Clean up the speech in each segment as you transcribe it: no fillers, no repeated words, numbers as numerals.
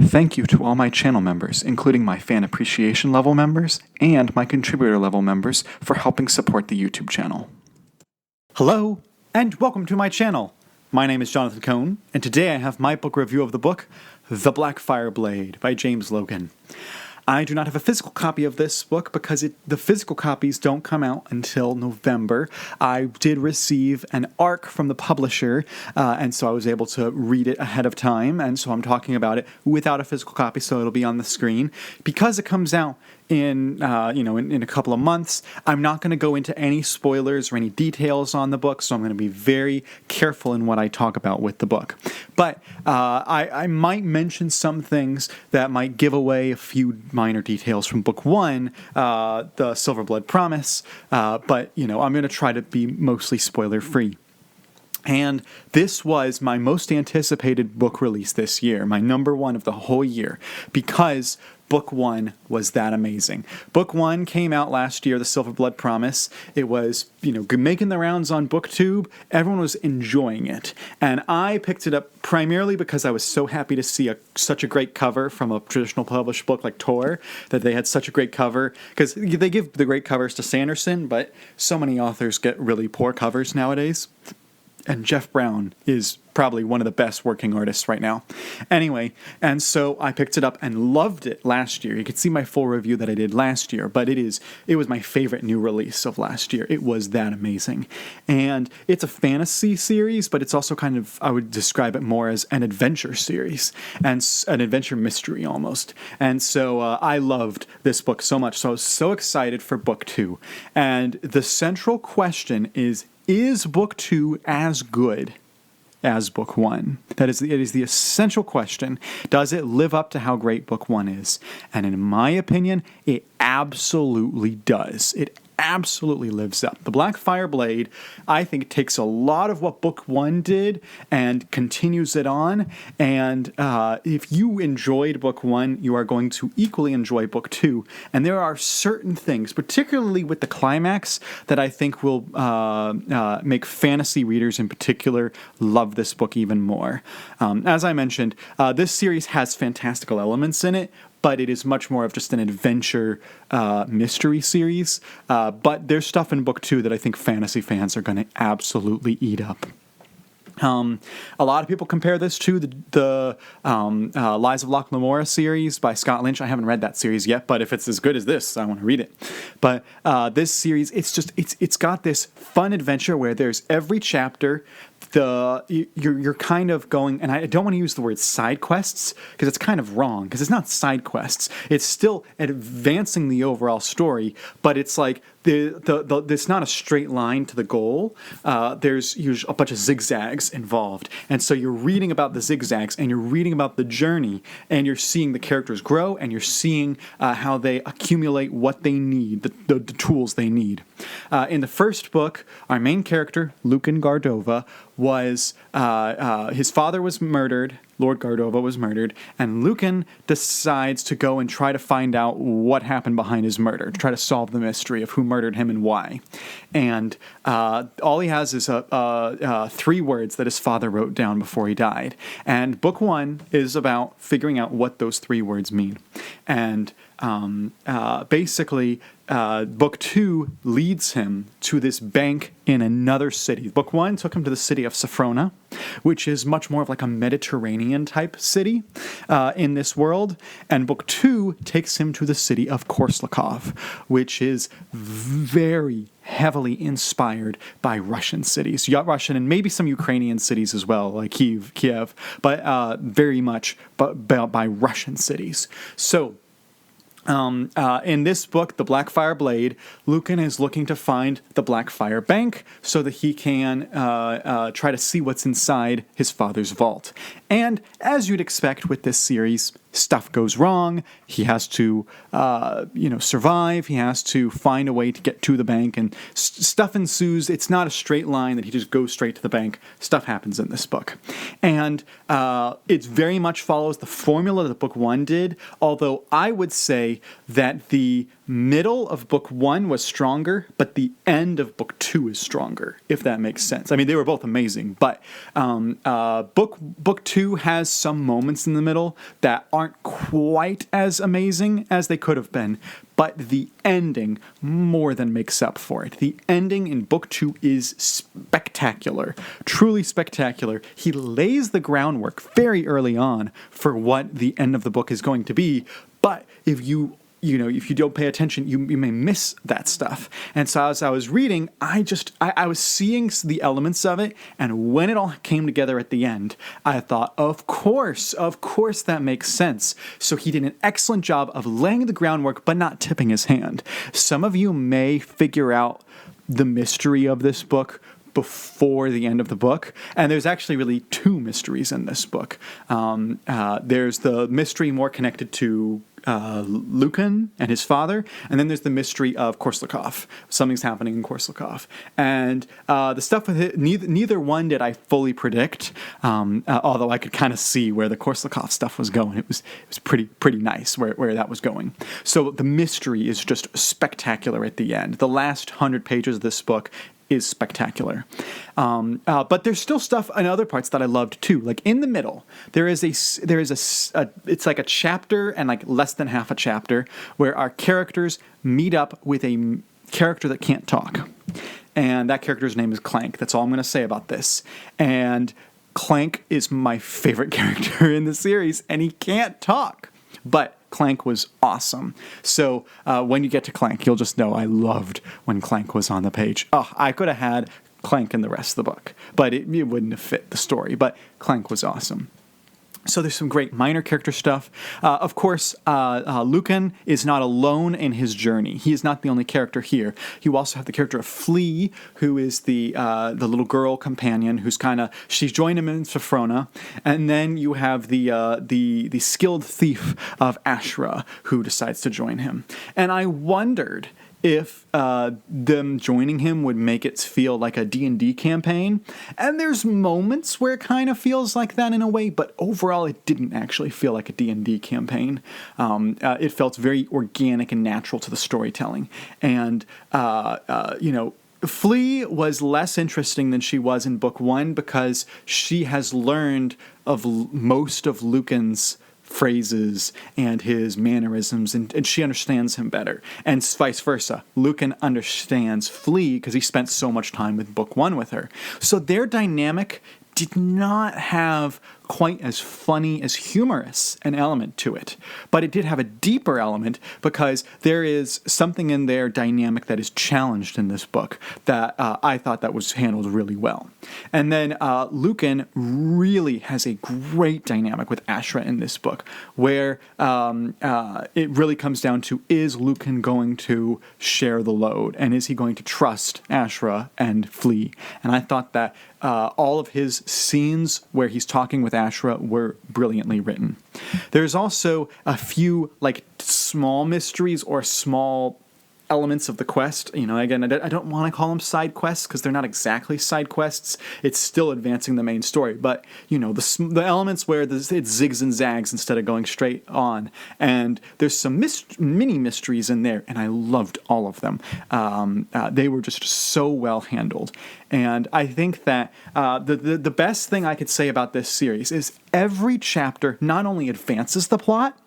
Thank you to all my channel members, including my fan appreciation level members and my contributor level members, for helping support the YouTube channel. Hello, and welcome to my channel. My name is Jonathan Cohn, and today I have my book review of the book, The Blackfire Blade by James Logan. I do not have a physical copy of this book because the physical copies don't come out until November. I did receive an ARC from the publisher, and so I was able to read it ahead of time, and so I'm talking about it without a physical copy, so it'll be on the screen. Because it comes out in a couple of months, I'm not going to go into any spoilers or any details on the book, so I'm going to be very careful in what I talk about with the book. But I might mention some things that might give away a few minor details from book one, the Silverblood Promise, but I'm going to try to be mostly spoiler-free. And this was my most anticipated book release this year, my number one of the whole year, because Book one was that amazing. Book one came out last year, the Silverblood Promise. It was, making the rounds on BookTube. Everyone was enjoying it. And I picked it up primarily because I was so happy to see such a great cover from a traditional published book like Tor, that they had such a great cover. Because they give the great covers to Sanderson, but so many authors get really poor covers nowadays. And Jeff Brown is probably one of the best working artists right now. Anyway, and so I picked it up and loved it last year. You could see my full review that I did last year, but it was my favorite new release of last year. It was that amazing. And it's a fantasy series, but it's also I would describe it more as an adventure series, and an adventure mystery almost. And so I loved this book so much. So I was so excited for book two. And the central question is book two as good as book one? It is the essential question. Does it live up to how great book one is? And in my opinion, it absolutely does. It absolutely lives up. The Blackfire Blade, I think, takes a lot of what book one did and continues it on. And if you enjoyed book one, you are going to equally enjoy book two. And there are certain things, particularly with the climax, that I think will make fantasy readers in particular love this book even more. As I mentioned, this series has fantastical elements in it, but it is much more of just an adventure mystery series. But there's stuff in book two that I think fantasy fans are going to absolutely eat up. A lot of people compare this to the Lies of Locke Lamora series by Scott Lynch. I haven't read that series yet, but if it's as good as this, I want to read it. But this series, it's got this fun adventure where there's every chapter. You're kind of going, and I don't want to use the word side quests because it's kind of wrong, because it's not side quests. It's still advancing the overall story, but it's like it's not a straight line to the goal. There's usually a bunch of zigzags involved, and so you're reading about the zigzags, and you're reading about the journey, and you're seeing the characters grow, and you're seeing how they accumulate what they need, the tools they need. In the first book, our main character, Lucan Gardova, was his father was murdered. Lord Gardova was murdered, and Lucan decides to go and try to find out what happened behind his murder, to try to solve the mystery of who murdered him and why. And all he has is 3 words that his father wrote down before he died. And book one is about figuring out what those 3 words mean. And basically, book two leads him to this bank in another city. Book one took him to the city of Safrona, which is much more of like a Mediterranean type city in this world. And book two takes him to the city of Korsakov, which is very heavily inspired by Russian cities. You got Russian and maybe some Ukrainian cities as well, like Kiev, but very much by Russian cities. So in this book, The Blackfire Blade, Lucan is looking to find the Blackfire Bank so that he can try to see what's inside his father's vault. And as you'd expect with this series, stuff goes wrong. He has to, survive. He has to find a way to get to the bank, and stuff ensues. It's not a straight line that he just goes straight to the bank. Stuff happens in this book. And it very much follows the formula that book one did, although I would say say that the middle of book 1 was stronger, but the end of book 2 is stronger, if that makes sense. I mean, they were both amazing, but book 2 has some moments in the middle that aren't quite as amazing as they could have been, but the ending more than makes up for it. The ending in book 2 is spectacular, truly spectacular. He lays the groundwork very early on for what the end of the book is going to be, but if you don't pay attention, you may miss that stuff. And so as I was reading, I was seeing the elements of it, and when it all came together at the end, I thought, of course that makes sense. So he did an excellent job of laying the groundwork, but not tipping his hand. Some of you may figure out the mystery of this book before the end of the book, and there's actually really two mysteries in this book. There's the mystery more connected to Lucan and his father, and then there's the mystery of Korsakov. Something's happening in Korsakov, and the stuff with it, neither one did I fully predict, although I could kind of see where the Korsakov stuff was going. It was pretty nice where that was going. So the mystery is just spectacular at the end. The last 100 pages of this book is spectacular. But there's still stuff in other parts that I loved too. Like in the middle, there is it's like a chapter and like less than half a chapter where our characters meet up with a character that can't talk. And that character's name is Clank. That's all I'm going to say about this. And Clank is my favorite character in the series, and he can't talk. But Clank was awesome. So when you get to Clank, you'll just know I loved when Clank was on the page. Oh, I could have had Clank in the rest of the book, but it wouldn't have fit the story. But Clank was awesome. So there's some great minor character stuff. Of course, Lucan is not alone in his journey. He is not the only character here. You also have the character of Flea, who is the little girl companion who's she's joined him in Sophrona, and then you have the skilled thief of Ashra who decides to join him. And I wondered if them joining him would make it feel like a D&D campaign. And there's moments where it kind of feels like that in a way, but overall it didn't actually feel like a D&D campaign. It felt very organic and natural to the storytelling. And, Flea was less interesting than she was in book 1 because she has learned of most of Lucan's phrases and his mannerisms, and she understands him better, and vice versa. Lucan understands Flea because he spent so much time with book 1 with her. So their dynamic did not have quite as funny as humorous an element to it, but it did have a deeper element because there is something in their dynamic that is challenged in this book that I thought that was handled really well. And then Lucan really has a great dynamic with Ashra in this book, where it really comes down to, is Lucan going to share the load, and is he going to trust Ashra and Flea? And I thought that all of his scenes where he's talking with Ashra were brilliantly written. There's also a few small mysteries or small elements of the quest. Again, I don't want to call them side quests because they're not exactly side quests. It's still advancing the main story, but the elements where it zigs and zags instead of going straight on. And there's some mini mysteries in there, and I loved all of them. They were just so well handled. And I think that the best thing I could say about this series is every chapter not only advances the plot,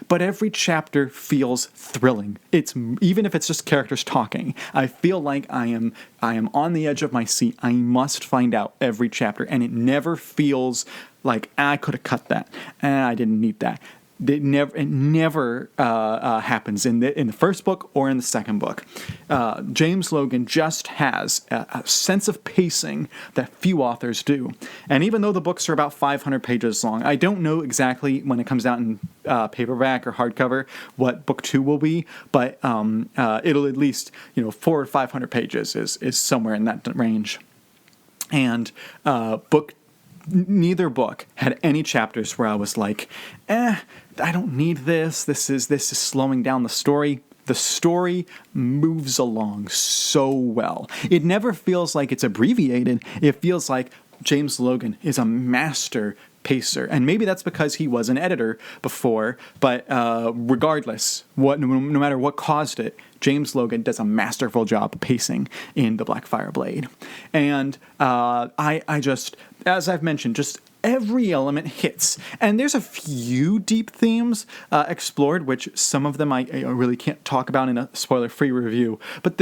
but every chapter feels thrilling. Even if it's just characters talking, I feel like I am on the edge of my seat. I must find out every chapter, and it never feels like I could have cut that. I didn't need that. It never happens in the first book or in the second book. James Logan just has a sense of pacing that few authors do. And even though the books are about 500 pages long, I don't know exactly when it comes out in paperback or hardcover what book 2 will be, but it'll at least 400 or 500 pages is somewhere in that range. And neither book had any chapters where I was like, I don't need this. This is slowing down the story. The story moves along so well. It never feels like it's abbreviated. It feels like James Logan is a master pacer. And maybe that's because he was an editor before, but regardless, no matter what caused it, James Logan does a masterful job of pacing in the Blackfire Blade. And I just, as I've mentioned, just every element hits. And there's a few deep themes explored, which some of them I really can't talk about in a spoiler-free review. But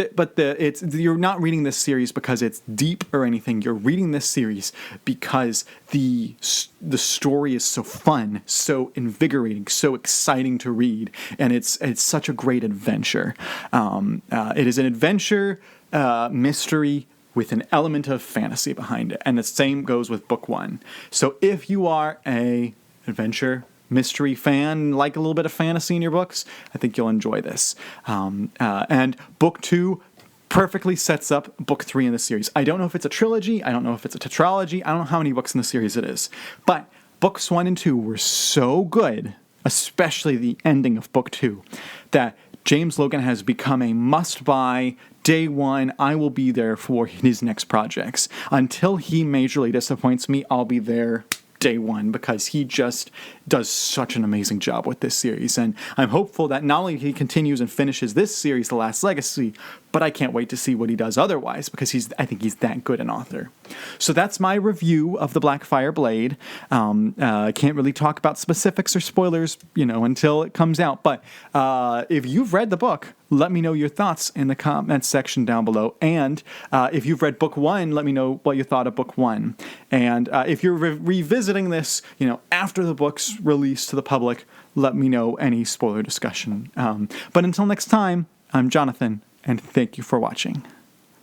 you're not reading this series because it's deep or anything. You're reading this series because the story is so fun, so invigorating, so exciting to read, and it's such a great adventure. It is an adventure mystery with an element of fantasy behind it. And the same goes with book 1. So if you are a adventure mystery fan, like a little bit of fantasy in your books, I think you'll enjoy this. And book 2 perfectly sets up book 3 in the series. I don't know if it's a trilogy. I don't know if it's a tetralogy. I don't know how many books in the series it is. But books 1 and 2 were so good, especially the ending of book 2, that James Logan has become a must-buy. Day one, I will be there for his next projects. Until he majorly disappoints me, I'll be there day one, because he just does such an amazing job with this series. And I'm hopeful that not only he continues and finishes this series, The Last Legacy, but I can't wait to see what he does otherwise, because I think he's that good an author. So that's my review of the Blackfire Blade. I can't really talk about specifics or spoilers, until it comes out. But if you've read the book, let me know your thoughts in the comments section down below. And if you've read book 1, let me know what you thought of book 1. And if you're revisiting this, after the book's released to the public, let me know any spoiler discussion. But until next time, I'm Jonathan, and thank you for watching.